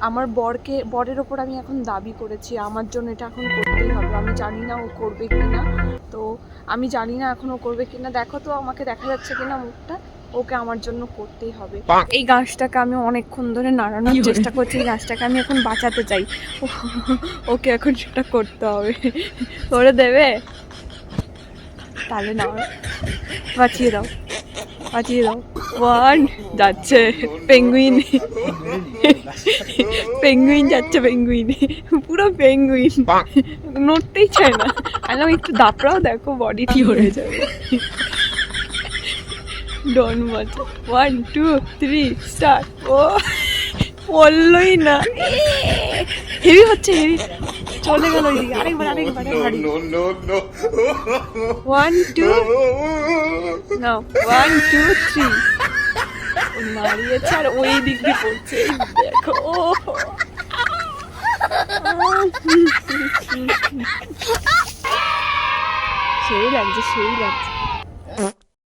আমার বরের ওপর আমি এখন দাবি করেছি, আমার জন্য এটা এখন করতেই হবে। আমি জানি না ও করবে কিনা, তো আমি জানি না এখন ও করবে কিনা। দেখো তো আমাকে দেখা যাচ্ছে কিনা মুখটা, ওকে আমার জন্য করতেই হবে। এই গাছটাকে আমি অনেকক্ষণ ধরে নাড়ানোর চেষ্টা করছি, এই গাছটাকে আমি এখন বাঁচাতে চাই। ওকে এখন সেটা করতে হবে। করে দেবে? তাহলে না, বাঁচিয়ে দাও, বাঁচিয়ে দাও। ওয়ান, যাচ্ছে পেঙ্গুইন, পেঙ্গুইন যাচ্ছে, পেঙ্গুইন, পুরো পেঙ্গুইন, নড়তেই চায় না। আমি একটু দাপড়াও, দেখো বডি কি হয়ে যাবে। ডন বাঁচা। 1 2 3 স্টার্ট। ও বললোই না, হেভি হচ্ছে, হেভি চলে গেল ওইদিকে। আরেকবার, আরেকবার, আরেকবার। 1 2 নাও, 1 2 3 মারিয়েছে আর ওই দিক দিয়ে পড়ছে। দেখো, ও সেই লাগছে, সেই লাগছে।